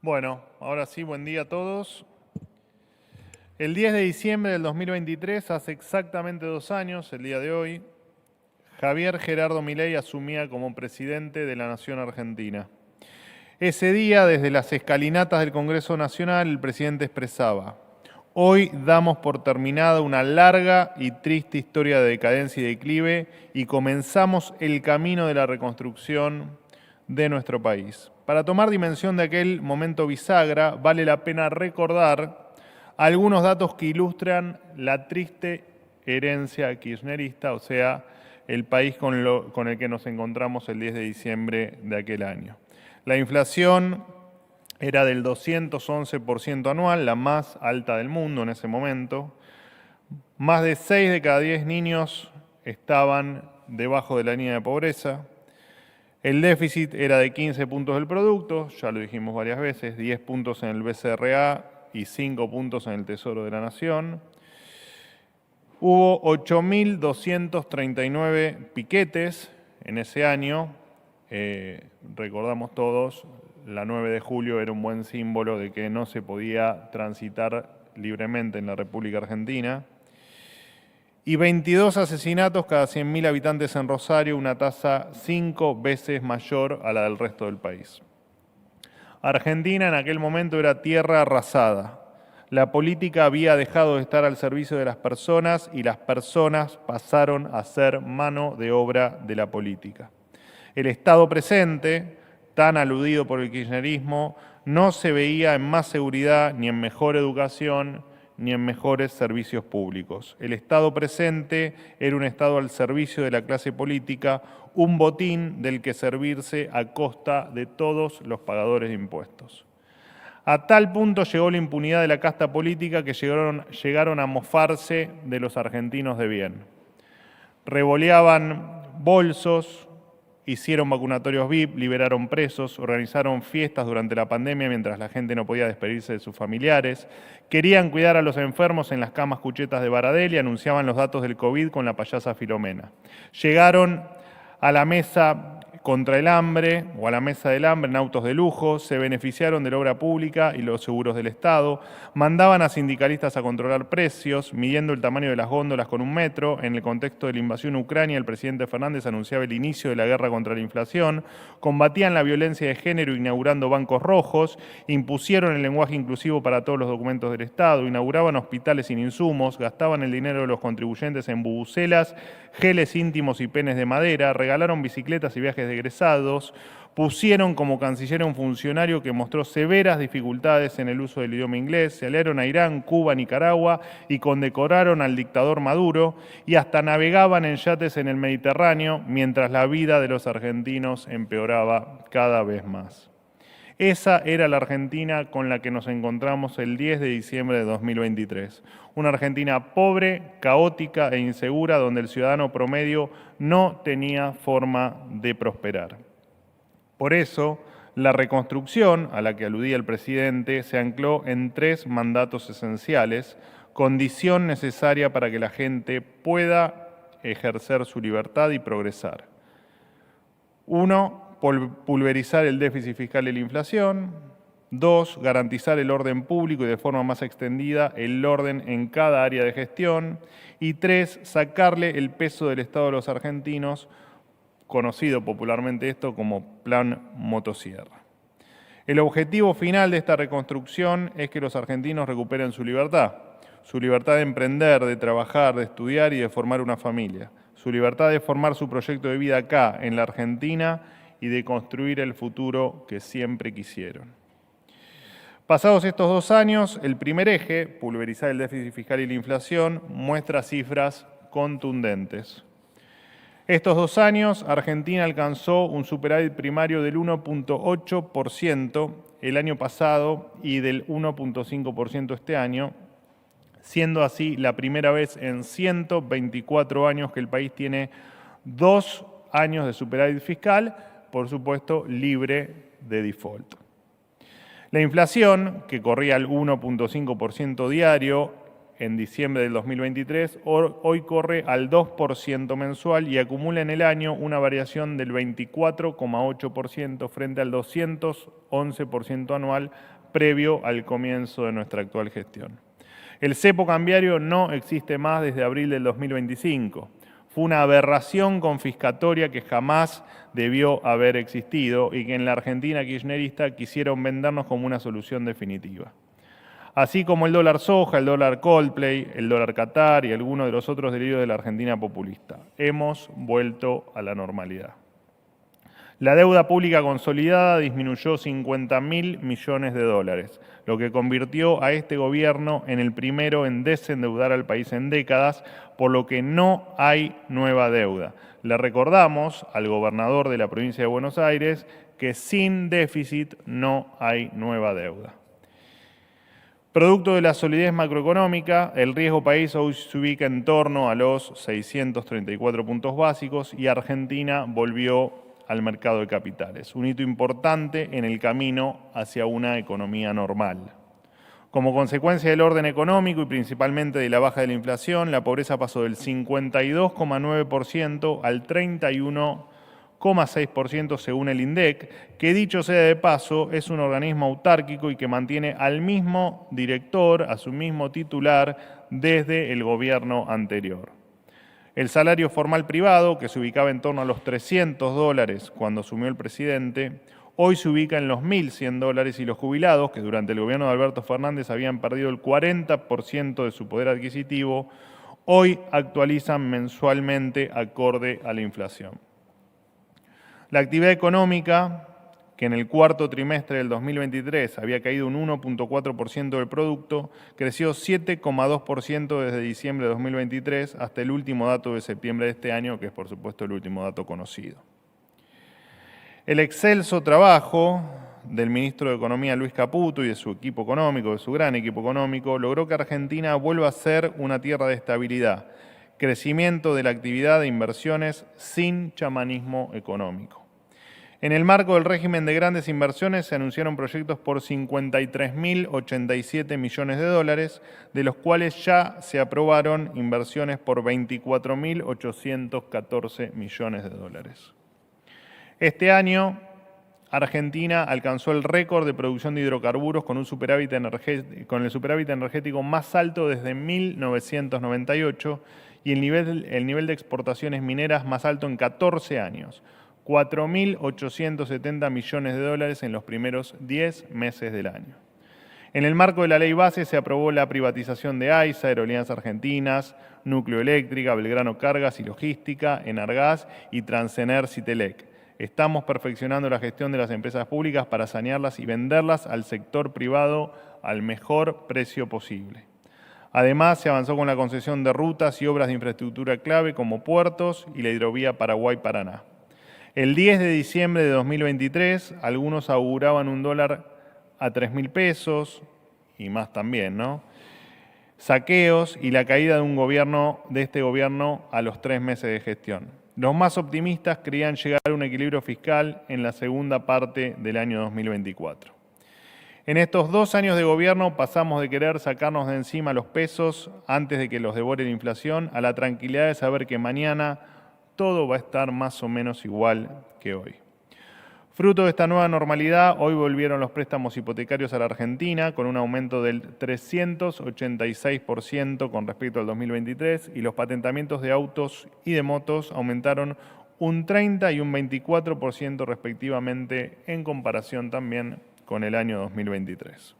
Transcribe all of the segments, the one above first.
Bueno, ahora sí, buen día a todos. El 10 de diciembre del 2023, hace exactamente 2 años, el día de hoy, Javier Gerardo Milei asumía como presidente de la Nación Argentina. Ese día, desde las escalinatas del Congreso Nacional, el presidente expresaba: hoy damos por terminada una larga y triste historia de decadencia y declive y comenzamos el camino de la reconstrucción de nuestro país. Para tomar dimensión de aquel momento bisagra, vale la pena recordar algunos datos que ilustran la triste herencia kirchnerista, o sea, el país con el que nos encontramos el 10 de diciembre de aquel año. La inflación era del 211% anual, la más alta del mundo en ese momento. Más de 6 de cada 10 niños estaban debajo de la línea de pobreza. El déficit era de 15 puntos del producto, ya lo dijimos varias veces, 10 puntos en el BCRA y 5 puntos en el Tesoro de la Nación. Hubo 8.239 piquetes en ese año. Recordamos todos, la 9 de julio era un buen símbolo de que no se podía transitar libremente en la República Argentina. Y 22 asesinatos cada 100.000 habitantes en Rosario, una tasa 5 veces mayor a la del resto del país. Argentina en aquel momento era tierra arrasada. La política había dejado de estar al servicio de las personas y las personas pasaron a ser mano de obra de la política. El Estado presente, tan aludido por el kirchnerismo, no se veía en más seguridad ni en mejor educación ni en mejores servicios públicos. El Estado presente era un Estado al servicio de la clase política, un botín del que servirse a costa de todos los pagadores de impuestos. A tal punto llegó la impunidad de la casta política que llegaron a mofarse de los argentinos de bien. Revoleaban bolsos, hicieron vacunatorios VIP, liberaron presos, organizaron fiestas durante la pandemia mientras la gente no podía despedirse de sus familiares, querían cuidar a los enfermos en las camas cuchetas de Baradel y anunciaban los datos del COVID con la payasa Filomena. Llegaron a la mesa contra el hambre o a la mesa del hambre en autos de lujo, se beneficiaron de la obra pública y los seguros del Estado, mandaban a sindicalistas a controlar precios, midiendo el tamaño de las góndolas con un metro. En el contexto de la invasión a Ucrania, el presidente Fernández anunciaba el inicio de la guerra contra la inflación, combatían la violencia de género inaugurando bancos rojos, impusieron el lenguaje inclusivo para todos los documentos del Estado, inauguraban hospitales sin insumos, gastaban el dinero de los contribuyentes en bubucelas, geles íntimos y penes de madera, regalaron bicicletas y viajes de egresados, pusieron como canciller a un funcionario que mostró severas dificultades en el uso del idioma inglés, se aliaron a Irán, Cuba, Nicaragua y condecoraron al dictador Maduro y hasta navegaban en yates en el Mediterráneo mientras la vida de los argentinos empeoraba cada vez más. Esa era la Argentina con la que nos encontramos el 10 de diciembre de 2023. Una Argentina pobre, caótica e insegura, donde el ciudadano promedio no tenía forma de prosperar. Por eso, la reconstrucción, a la que aludía el presidente, se ancló en 3 mandatos esenciales, condición necesaria para que la gente pueda ejercer su libertad y progresar. 1, pulverizar el déficit fiscal y la inflación. 2, garantizar el orden público y de forma más extendida el orden en cada área de gestión. Y 3, sacarle el peso del Estado a los argentinos, conocido popularmente esto como Plan Motosierra. El objetivo final de esta reconstrucción es que los argentinos recuperen su libertad de emprender, de trabajar, de estudiar y de formar una familia, su libertad de formar su proyecto de vida acá, en la Argentina, y de construir el futuro que siempre quisieron. Pasados estos 2 años, el primer eje, pulverizar el déficit fiscal y la inflación, muestra cifras contundentes. Estos 2 años, Argentina alcanzó un superávit primario del 1.8% el año pasado y del 1.5% este año, siendo así la primera vez en 124 años que el país tiene 2 años de superávit fiscal, por supuesto, libre de default. La inflación, que corría al 1.5% diario, en diciembre del 2023, hoy corre al 2% mensual y acumula en el año una variación del 24,8% frente al 211% anual previo al comienzo de nuestra actual gestión. El cepo cambiario no existe más desde abril del 2025. Fue una aberración confiscatoria que jamás debió haber existido y que en la Argentina kirchnerista quisieron vendernos como una solución definitiva. Así como el dólar soja, el dólar Coldplay, el dólar Qatar y algunos de los otros delirios de la Argentina populista. Hemos vuelto a la normalidad. La deuda pública consolidada disminuyó 50.000 millones de dólares, lo que convirtió a este gobierno en el primero en desendeudar al país en décadas, por lo que no hay nueva deuda. Le recordamos al gobernador de la provincia de Buenos Aires que sin déficit no hay nueva deuda. Producto de la solidez macroeconómica, el riesgo país hoy se ubica en torno a los 634 puntos básicos y Argentina volvió al mercado de capitales, un hito importante en el camino hacia una economía normal. Como consecuencia del orden económico y principalmente de la baja de la inflación, la pobreza pasó del 52,9% al 31,6% según el INDEC, que dicho sea de paso es un organismo autárquico y que mantiene al mismo director, a su mismo titular, desde el gobierno anterior. El salario formal privado, que se ubicaba en torno a los $300 cuando asumió el presidente, hoy se ubica en los $1.100 y los jubilados, que durante el gobierno de Alberto Fernández habían perdido el 40% de su poder adquisitivo, hoy actualizan mensualmente acorde a la inflación. La actividad económica, que en el cuarto trimestre del 2023 había caído un 1,4% del producto, creció 7,2% desde diciembre de 2023 hasta el último dato de septiembre de este año, que es por supuesto el último dato conocido. El excelso trabajo del ministro de Economía Luis Caputo y de su equipo económico, de su gran equipo económico, logró que Argentina vuelva a ser una tierra de estabilidad, crecimiento de la actividad de inversiones sin chamanismo económico. En el marco del régimen de grandes inversiones se anunciaron proyectos por 53.087 millones de dólares, de los cuales ya se aprobaron inversiones por 24.814 millones de dólares. Este año, Argentina alcanzó el récord de producción de hidrocarburos con el superávit energético más alto desde 1998 y el nivel de exportaciones mineras más alto en 14 años. 4.870 millones de dólares en los primeros 10 meses del año. En el marco de la ley base se aprobó la privatización de AISA, Aerolíneas Argentinas, Núcleo Eléctrica, Belgrano Cargas y Logística, Enargas y Transener-Citelec. Estamos perfeccionando la gestión de las empresas públicas para sanearlas y venderlas al sector privado al mejor precio posible. Además, se avanzó con la concesión de rutas y obras de infraestructura clave como puertos y la hidrovía Paraguay-Paraná. El 10 de diciembre de 2023, algunos auguraban un dólar a 3.000 pesos, y más también, ¿no? Saqueos y la caída de este gobierno a los 3 meses de gestión. Los más optimistas creían llegar a un equilibrio fiscal en la segunda parte del año 2024. En estos 2 años de gobierno pasamos de querer sacarnos de encima los pesos antes de que los devore la inflación a la tranquilidad de saber que mañana todo va a estar más o menos igual que hoy. Fruto de esta nueva normalidad, hoy volvieron los préstamos hipotecarios a la Argentina con un aumento del 386% con respecto al 2023 y los patentamientos de autos y de motos aumentaron un 30% y un 24% respectivamente en comparación también con el año 2023.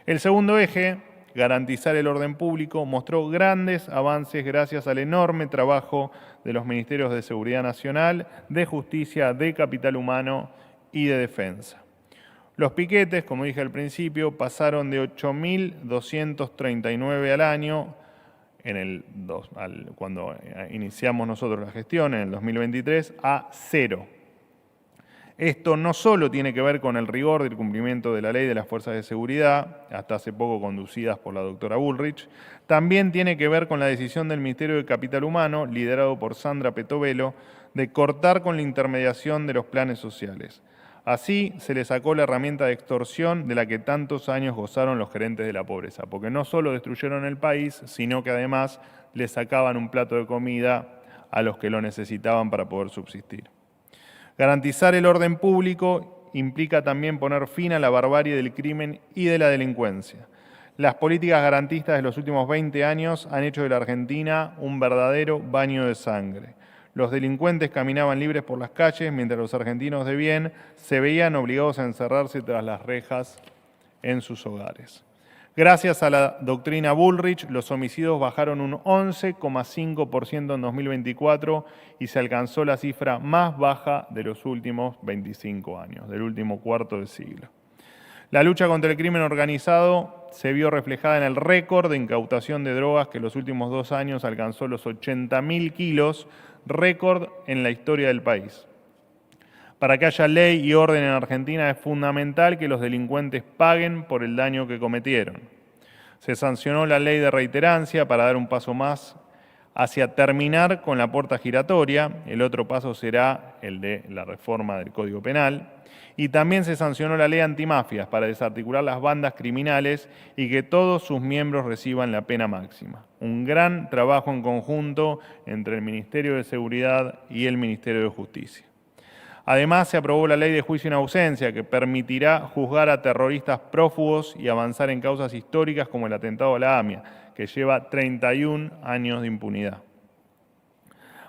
El segundo eje, garantizar el orden público, mostró grandes avances gracias al enorme trabajo de los Ministerios de Seguridad Nacional, de Justicia, de Capital Humano y de Defensa. Los piquetes, como dije al principio, pasaron de 8.239 al año cuando iniciamos nosotros la gestión en el 2023 a 0. Esto no solo tiene que ver con el rigor del cumplimiento de la ley de las fuerzas de seguridad, hasta hace poco conducidas por la doctora Bullrich, también tiene que ver con la decisión del Ministerio de Capital Humano, liderado por Sandra Petovelo, de cortar con la intermediación de los planes sociales. Así se le sacó la herramienta de extorsión de la que tantos años gozaron los gerentes de la pobreza, porque no solo destruyeron el país, sino que además le sacaban un plato de comida a los que lo necesitaban para poder subsistir. Garantizar el orden público implica también poner fin a la barbarie del crimen y de la delincuencia. Las políticas garantistas de los últimos 20 años han hecho de la Argentina un verdadero baño de sangre. Los delincuentes caminaban libres por las calles, mientras los argentinos de bien se veían obligados a encerrarse tras las rejas en sus hogares. Gracias a la doctrina Bullrich, los homicidios bajaron un 11,5% en 2024 y se alcanzó la cifra más baja de los últimos 25 años, del último cuarto de siglo. La lucha contra el crimen organizado se vio reflejada en el récord de incautación de drogas que en los últimos 2 años alcanzó los 80.000 kilos, récord en la historia del país. Para que haya ley y orden en Argentina es fundamental que los delincuentes paguen por el daño que cometieron. Se sancionó la ley de reiterancia para dar un paso más hacia terminar con la puerta giratoria. El otro paso será el de la reforma del Código Penal. Y también se sancionó la ley antimafias para desarticular las bandas criminales y que todos sus miembros reciban la pena máxima. Un gran trabajo en conjunto entre el Ministerio de Seguridad y el Ministerio de Justicia. Además, se aprobó la ley de juicio en ausencia, que permitirá juzgar a terroristas prófugos y avanzar en causas históricas como el atentado a la AMIA, que lleva 31 años de impunidad.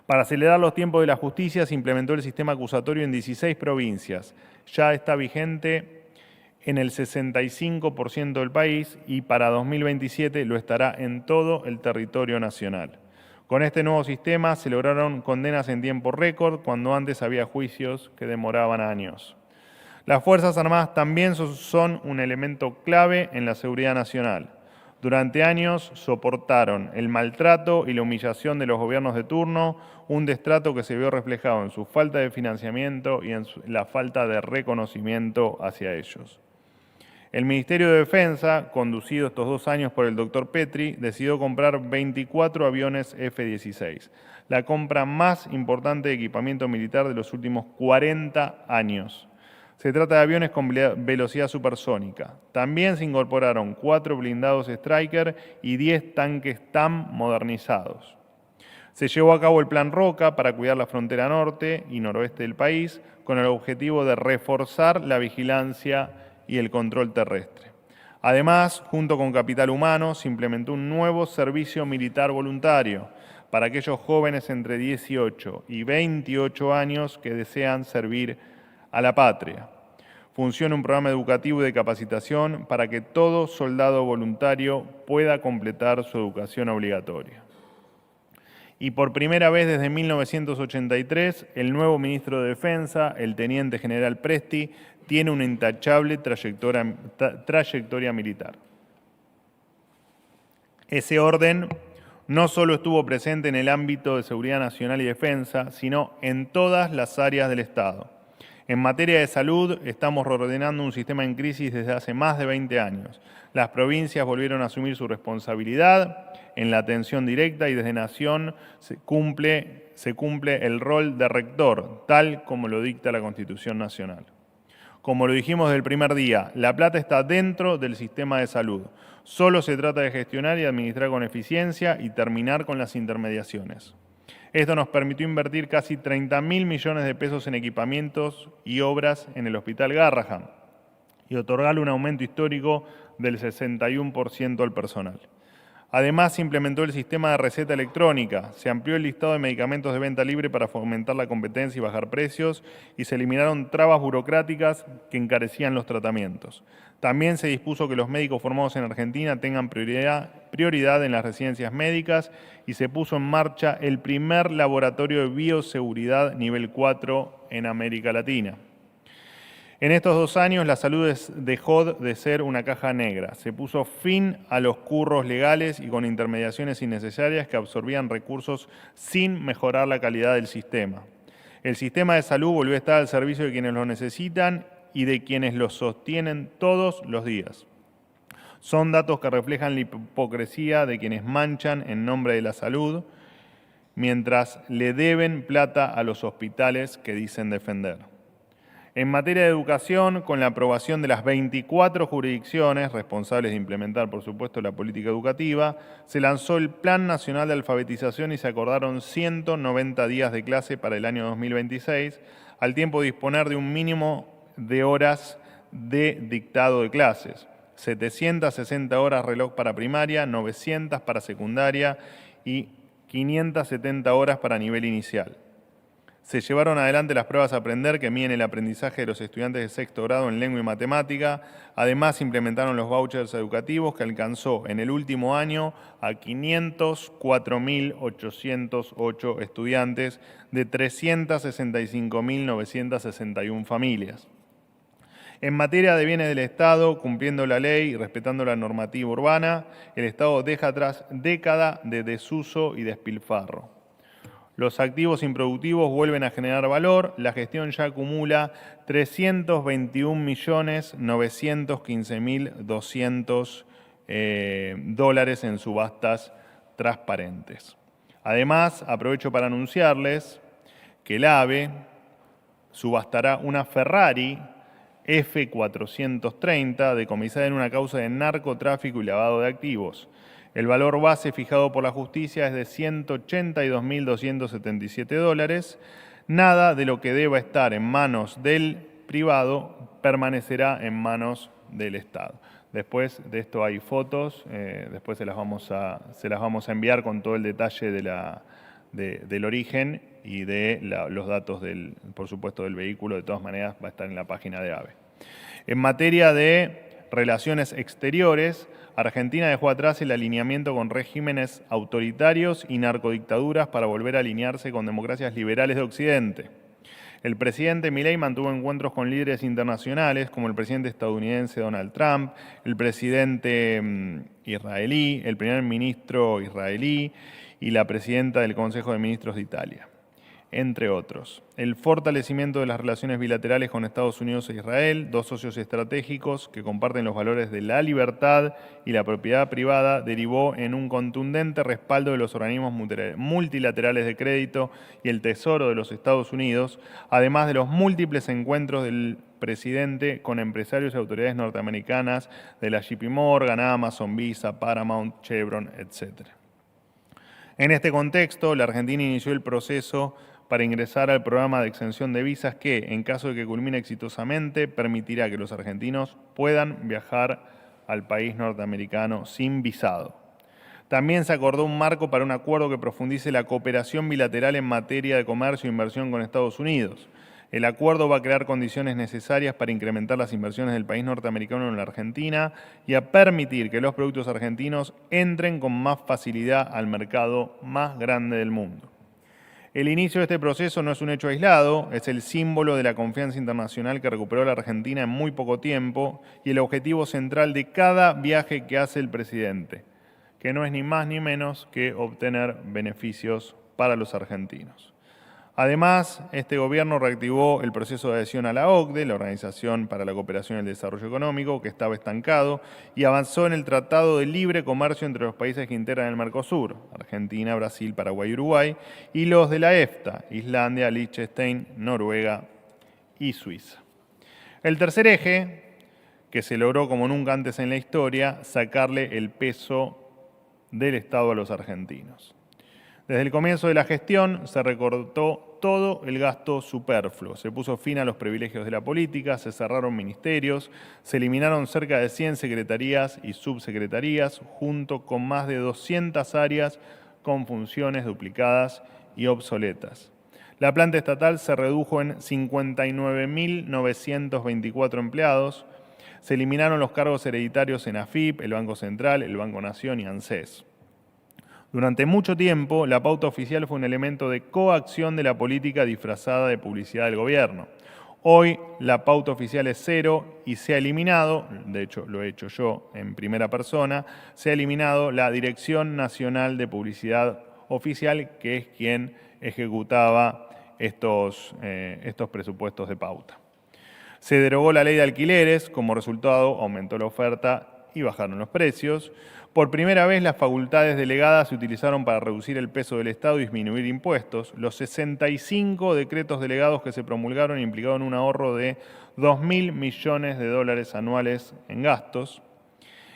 Para acelerar los tiempos de la justicia, se implementó el sistema acusatorio en 16 provincias. Ya está vigente en el 65% del país y para 2027 lo estará en todo el territorio nacional. Con este nuevo sistema se lograron condenas en tiempo récord, cuando antes había juicios que demoraban años. Las Fuerzas Armadas también son un elemento clave en la seguridad nacional. Durante años soportaron el maltrato y la humillación de los gobiernos de turno, un destrato que se vio reflejado en su falta de financiamiento y en la falta de reconocimiento hacia ellos. El Ministerio de Defensa, conducido estos 2 años por el doctor Petri, decidió comprar 24 aviones F-16, la compra más importante de equipamiento militar de los últimos 40 años. Se trata de aviones con velocidad supersónica. También se incorporaron 4 blindados Stryker y 10 tanques TAM modernizados. Se llevó a cabo el Plan Roca para cuidar la frontera norte y noroeste del país, con el objetivo de reforzar la vigilancia y el control terrestre. Además, junto con Capital Humano, se implementó un nuevo servicio militar voluntario para aquellos jóvenes entre 18 y 28 años que desean servir a la patria. Funciona un programa educativo y de capacitación para que todo soldado voluntario pueda completar su educación obligatoria. Y por primera vez desde 1983, el nuevo ministro de Defensa, el teniente general Presti, tiene una intachable trayectoria militar. Ese orden no solo estuvo presente en el ámbito de seguridad nacional y defensa, sino en todas las áreas del Estado. En materia de salud, estamos reordenando un sistema en crisis desde hace más de 20 años. Las provincias volvieron a asumir su responsabilidad en la atención directa y desde Nación se cumple el rol de rector, tal como lo dicta la Constitución Nacional. Como lo dijimos del primer día, la plata está dentro del sistema de salud. Solo se trata de gestionar y administrar con eficiencia y terminar con las intermediaciones. Esto nos permitió invertir casi 30.000 millones de pesos en equipamientos y obras en el Hospital Garrahan y otorgarle un aumento histórico del 61% al personal. Además, se implementó el sistema de receta electrónica, se amplió el listado de medicamentos de venta libre para fomentar la competencia y bajar precios y se eliminaron trabas burocráticas que encarecían los tratamientos. También se dispuso que los médicos formados en Argentina tengan prioridad en las residencias médicas y se puso en marcha el primer laboratorio de bioseguridad nivel 4 en América Latina. En estos 2 años la salud dejó de ser una caja negra. Se puso fin a los curros legales y con intermediaciones innecesarias que absorbían recursos sin mejorar la calidad del sistema. El sistema de salud volvió a estar al servicio de quienes lo necesitan y de quienes lo sostienen todos los días. Son datos que reflejan la hipocresía de quienes manchan en nombre de la salud, mientras le deben plata a los hospitales que dicen defender. En materia de educación, con la aprobación de las 24 jurisdicciones responsables de implementar, por supuesto, la política educativa, se lanzó el Plan Nacional de Alfabetización y se acordaron 190 días de clase para el año 2026, al tiempo de disponer de un mínimo de horas de dictado de clases. 760 horas reloj para primaria, 900 para secundaria y 570 horas para nivel inicial. Se llevaron adelante las pruebas a aprender que miden el aprendizaje de los estudiantes de sexto grado en lengua y matemática. Además, implementaron los vouchers educativos que alcanzó en el último año a 504.808 estudiantes de 365.961 familias. En materia de bienes del Estado, cumpliendo la ley y respetando la normativa urbana, el Estado deja atrás década de desuso y despilfarro. Los activos improductivos vuelven a generar valor. La gestión ya acumula 321.915.200 dólares en subastas transparentes. Además, aprovecho para anunciarles que el AVE subastará una Ferrari F430 decomisada en una causa de narcotráfico y lavado de activos. El valor base fijado por la justicia es de 182.277 dólares. Nada de lo que deba estar en manos del privado permanecerá en manos del Estado. Después de esto hay fotos, después se las vamos a enviar con todo el detalle del origen y de los datos, por supuesto, del vehículo. De todas maneras, va a estar en la página de AVE. En materia de relaciones exteriores, Argentina dejó atrás el alineamiento con regímenes autoritarios y narcodictaduras para volver a alinearse con democracias liberales de Occidente. El presidente Milei mantuvo encuentros con líderes internacionales como el presidente estadounidense Donald Trump, el presidente israelí, el primer ministro israelí y la presidenta del Consejo de Ministros de Italia, entre otros. El fortalecimiento de las relaciones bilaterales con Estados Unidos e Israel, dos socios estratégicos que comparten los valores de la libertad y la propiedad privada, derivó en un contundente respaldo de los organismos multilaterales de crédito y el Tesoro de los Estados Unidos, además de los múltiples encuentros del presidente con empresarios y autoridades norteamericanas de la JP Morgan, Amazon, Visa, Paramount, Chevron, etc. En este contexto, la Argentina inició el proceso para ingresar al programa de exención de visas que, en caso de que culmine exitosamente, permitirá que los argentinos puedan viajar al país norteamericano sin visado. También se acordó un marco para un acuerdo que profundice la cooperación bilateral en materia de comercio e inversión con Estados Unidos. El acuerdo va a crear condiciones necesarias para incrementar las inversiones del país norteamericano en la Argentina y a permitir que los productos argentinos entren con más facilidad al mercado más grande del mundo. El inicio de este proceso no es un hecho aislado, es el símbolo de la confianza internacional que recuperó la Argentina en muy poco tiempo y el objetivo central de cada viaje que hace el presidente, que no es ni más ni menos que obtener beneficios para los argentinos. Además, este gobierno reactivó el proceso de adhesión a la OCDE, la Organización para la Cooperación y el Desarrollo Económico, que estaba estancado, y avanzó en el Tratado de Libre Comercio entre los países que integran el Mercosur, Argentina, Brasil, Paraguay y Uruguay, y los de la EFTA, Islandia, Liechtenstein, Noruega y Suiza. El tercer eje, que se logró como nunca antes en la historia, sacarle el peso del Estado a los argentinos. Desde el comienzo de la gestión se recortó todo el gasto superfluo, se puso fin a los privilegios de la política, se cerraron ministerios, se eliminaron cerca de 100 secretarías y subsecretarías, junto con más de 200 áreas con funciones duplicadas y obsoletas. La planta estatal se redujo en 59.924 empleados, se eliminaron los cargos hereditarios en AFIP, el Banco Central, el Banco Nación y ANSES. Durante mucho tiempo, la pauta oficial fue un elemento de coacción de la política disfrazada de publicidad del gobierno. Hoy la pauta oficial es cero y se ha eliminado, de hecho lo he hecho yo en primera persona, se ha eliminado la Dirección Nacional de Publicidad Oficial, que es quien ejecutaba estos presupuestos de pauta. Se derogó la ley de alquileres, como resultado aumentó la oferta y bajaron los precios. Por primera vez, las facultades delegadas se utilizaron para reducir el peso del Estado y disminuir impuestos. Los 65 decretos delegados que se promulgaron implicaron un ahorro de 2.000 millones de dólares anuales en gastos.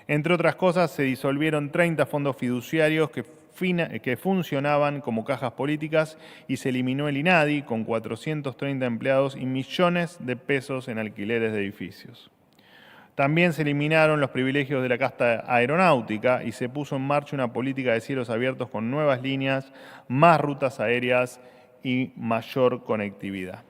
Entre otras cosas, se disolvieron 30 fondos fiduciarios que funcionaban como cajas políticas y se eliminó el INADI con 430 empleados y millones de pesos en alquileres de edificios. También se eliminaron los privilegios de la casta aeronáutica y se puso en marcha una política de cielos abiertos con nuevas líneas, más rutas aéreas y mayor conectividad.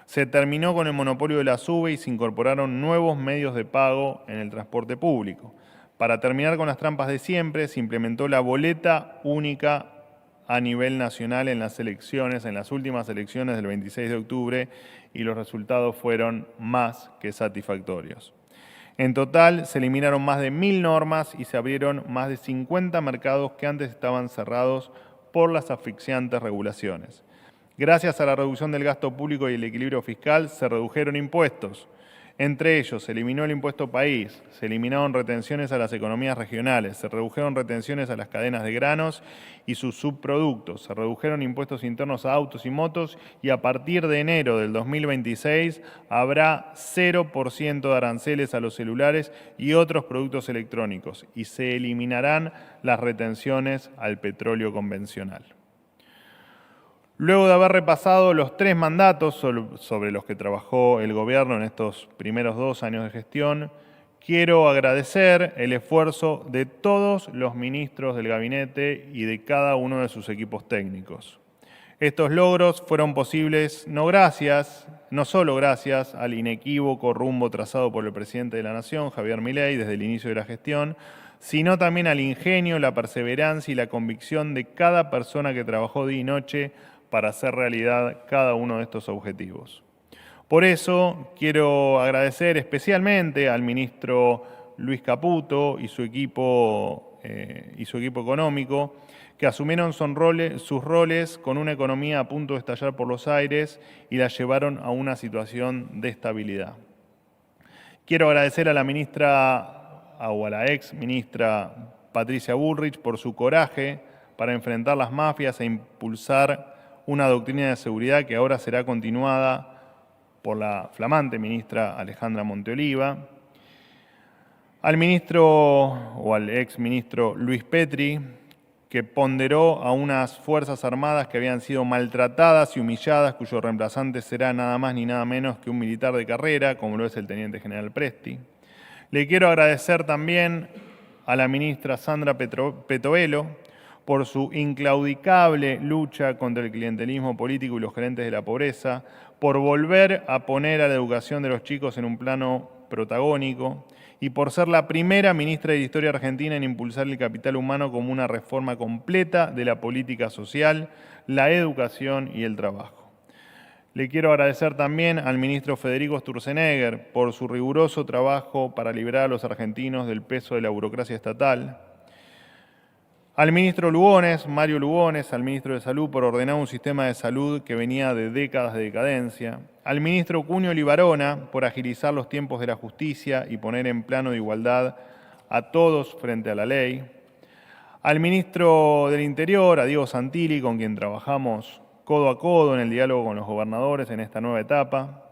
Se terminó con el monopolio de la SUBE y se incorporaron nuevos medios de pago en el transporte público. Para terminar con las trampas de siempre, se implementó la boleta única a nivel nacional en las últimas elecciones del 26 de octubre, y los resultados fueron más que satisfactorios. En total, se eliminaron más de 1.000 normas y se abrieron más de 50 mercados que antes estaban cerrados por las asfixiantes regulaciones. Gracias a la reducción del gasto público y el equilibrio fiscal, se redujeron impuestos. Entre ellos, se eliminó el impuesto país, se eliminaron retenciones a las economías regionales, se redujeron retenciones a las cadenas de granos y sus subproductos, se redujeron impuestos internos a autos y motos y a partir de enero del 2026 habrá 0% de aranceles a los celulares y otros productos electrónicos y se eliminarán las retenciones al petróleo convencional. Luego de haber repasado los 3 mandatos sobre los que trabajó el Gobierno en estos primeros 2 años de gestión, quiero agradecer el esfuerzo de todos los ministros del gabinete y de cada uno de sus equipos técnicos. Estos logros fueron posibles no solo gracias al inequívoco rumbo trazado por el presidente de la Nación, Javier Milei, desde el inicio de la gestión, sino también al ingenio, la perseverancia y la convicción de cada persona que trabajó día y noche para hacer realidad cada uno de estos objetivos. Por eso quiero agradecer especialmente al ministro Luis Caputo y su equipo económico, que asumieron sus roles con una economía a punto de estallar por los aires y la llevaron a una situación de estabilidad. Quiero agradecer a la ex ministra Patricia Bullrich por su coraje para enfrentar las mafias e impulsar una doctrina de seguridad que ahora será continuada por la flamante ministra Alejandra Monteoliva, al ex ministro Luis Petri, que ponderó a unas Fuerzas Armadas que habían sido maltratadas y humilladas, cuyo reemplazante será nada más ni nada menos que un militar de carrera, como lo es el teniente general Presti. Le quiero agradecer también a la ministra Sandra Petovelo por su inclaudicable lucha contra el clientelismo político y los gerentes de la pobreza, por volver a poner a la educación de los chicos en un plano protagónico y por ser la primera ministra de la historia argentina en impulsar el capital humano como una reforma completa de la política social, la educación y el trabajo. Le quiero agradecer también al ministro Federico Sturzenegger por su riguroso trabajo para liberar a los argentinos del peso de la burocracia estatal, al ministro Mario Lugones, al ministro de Salud, por ordenar un sistema de salud que venía de décadas de decadencia, al ministro Cunio Libarona, por agilizar los tiempos de la justicia y poner en plano de igualdad a todos frente a la ley, al ministro del Interior, a Diego Santilli, con quien trabajamos codo a codo en el diálogo con los gobernadores en esta nueva etapa,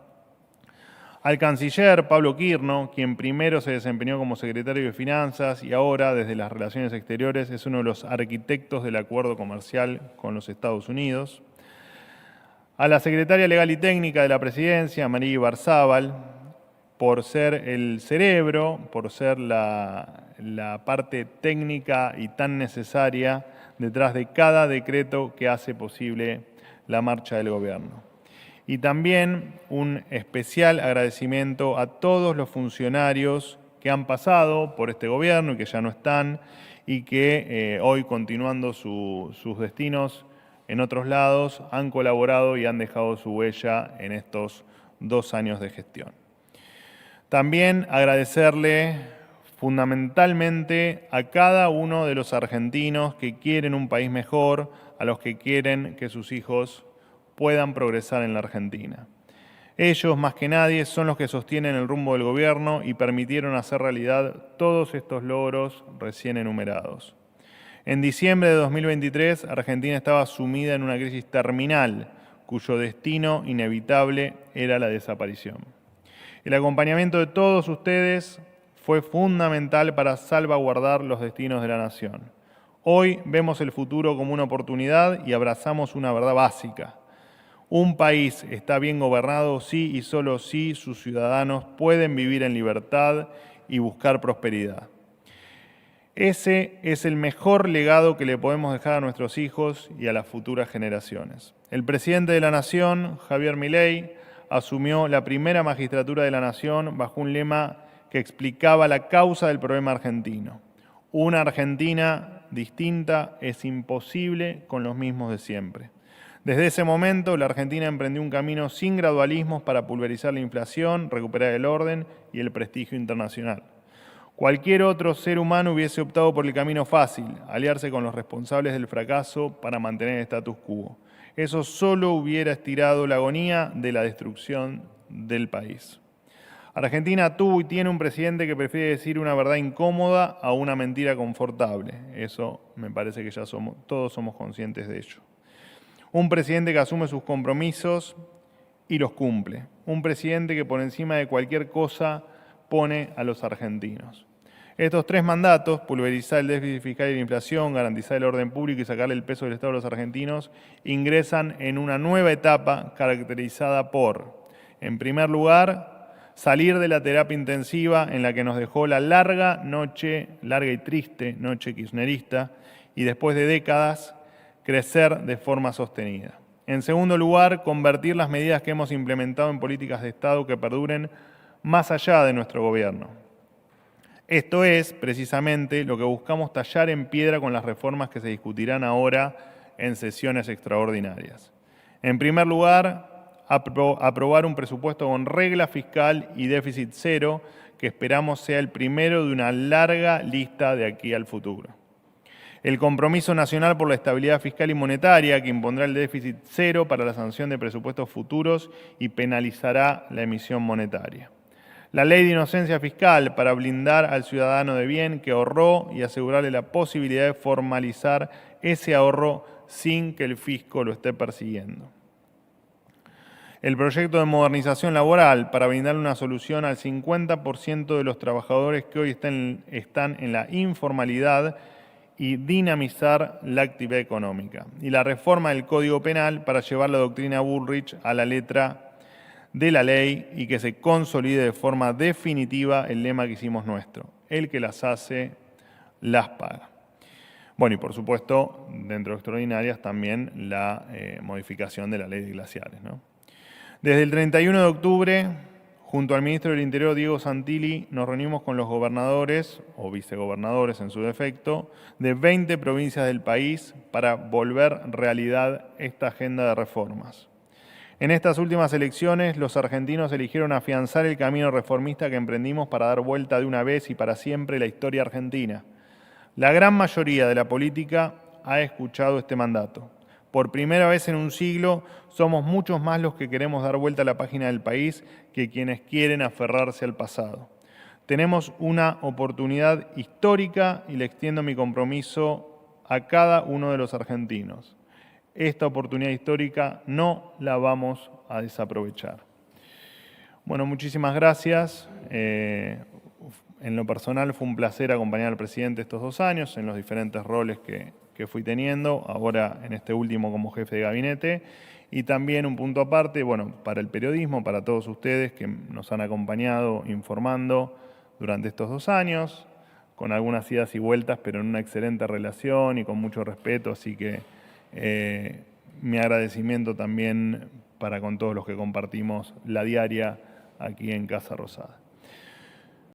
al canciller Pablo Quirno, quien primero se desempeñó como secretario de Finanzas y ahora, desde las Relaciones Exteriores, es uno de los arquitectos del acuerdo comercial con los Estados Unidos. A la secretaria legal y técnica de la Presidencia, María Ibarzábal, por ser el cerebro, por ser la parte técnica y tan necesaria detrás de cada decreto que hace posible la marcha del gobierno. Y también un especial agradecimiento a todos los funcionarios que han pasado por este gobierno y que ya no están y que hoy, continuando sus destinos en otros lados, han colaborado y han dejado su huella en estos 2 años de gestión. También agradecerle fundamentalmente a cada uno de los argentinos que quieren un país mejor, a los que quieren que sus hijos puedan progresar en la Argentina. Ellos, más que nadie, son los que sostienen el rumbo del gobierno y permitieron hacer realidad todos estos logros recién enumerados. En diciembre de 2023, Argentina estaba sumida en una crisis terminal, cuyo destino inevitable era la desaparición. El acompañamiento de todos ustedes fue fundamental para salvaguardar los destinos de la nación. Hoy vemos el futuro como una oportunidad y abrazamos una verdad básica. Un país está bien gobernado si y solo si sus ciudadanos pueden vivir en libertad y buscar prosperidad. Ese es el mejor legado que le podemos dejar a nuestros hijos y a las futuras generaciones. El presidente de la Nación, Javier Milei, asumió la primera magistratura de la Nación bajo un lema que explicaba la causa del problema argentino. Una Argentina distinta es imposible con los mismos de siempre. Desde ese momento, la Argentina emprendió un camino sin gradualismos para pulverizar la inflación, recuperar el orden y el prestigio internacional. Cualquier otro ser humano hubiese optado por el camino fácil, aliarse con los responsables del fracaso para mantener el status quo. Eso solo hubiera estirado la agonía de la destrucción del país. Argentina tuvo y tiene un presidente que prefiere decir una verdad incómoda a una mentira confortable. Eso me parece que ya todos somos conscientes de ello. Un presidente que asume sus compromisos y los cumple. Un presidente que por encima de cualquier cosa pone a los argentinos. Estos tres mandatos, pulverizar el déficit fiscal y la inflación, garantizar el orden público y sacarle el peso del Estado a los argentinos, ingresan en una nueva etapa caracterizada por, en primer lugar, salir de la terapia intensiva en la que nos dejó la larga y triste noche kirchnerista, y después de décadas, crecer de forma sostenida. En segundo lugar, convertir las medidas que hemos implementado en políticas de Estado que perduren más allá de nuestro gobierno. Esto es, precisamente, lo que buscamos tallar en piedra con las reformas que se discutirán ahora en sesiones extraordinarias. En primer lugar, aprobar un presupuesto con regla fiscal y déficit cero, que esperamos sea el primero de una larga lista de aquí al futuro. El compromiso nacional por la estabilidad fiscal y monetaria, que impondrá el déficit cero para la sanción de presupuestos futuros y penalizará la emisión monetaria. La ley de inocencia fiscal para blindar al ciudadano de bien que ahorró y asegurarle la posibilidad de formalizar ese ahorro sin que el fisco lo esté persiguiendo. El proyecto de modernización laboral para brindar una solución al 50% de los trabajadores que hoy están en la informalidad y dinamizar la actividad económica. Y la reforma del Código Penal para llevar la doctrina Bullrich a la letra de la ley y que se consolide de forma definitiva el lema que hicimos nuestro: el que las hace, las paga. Bueno, y por supuesto, dentro de extraordinarias también la modificación de la ley de glaciares, ¿no? Desde el 31 de octubre, junto al ministro del Interior, Diego Santilli, nos reunimos con los gobernadores, o vicegobernadores en su defecto, de 20 provincias del país para volver realidad esta agenda de reformas. En estas últimas elecciones, los argentinos eligieron afianzar el camino reformista que emprendimos para dar vuelta de una vez y para siempre la historia argentina. La gran mayoría de la política ha escuchado este mandato. Por primera vez en un siglo, somos muchos más los que queremos dar vuelta a la página del país que quienes quieren aferrarse al pasado. Tenemos una oportunidad histórica y le extiendo mi compromiso a cada uno de los argentinos. Esta oportunidad histórica no la vamos a desaprovechar. Bueno, muchísimas gracias. En lo personal fue un placer acompañar al presidente estos 2 años en los diferentes roles que fui teniendo, ahora en este último como jefe de gabinete. Y también un punto aparte, bueno, para el periodismo, para todos ustedes que nos han acompañado informando durante estos 2 años, con algunas idas y vueltas, pero en una excelente relación y con mucho respeto, así que mi agradecimiento también para con todos los que compartimos la diaria aquí en Casa Rosada.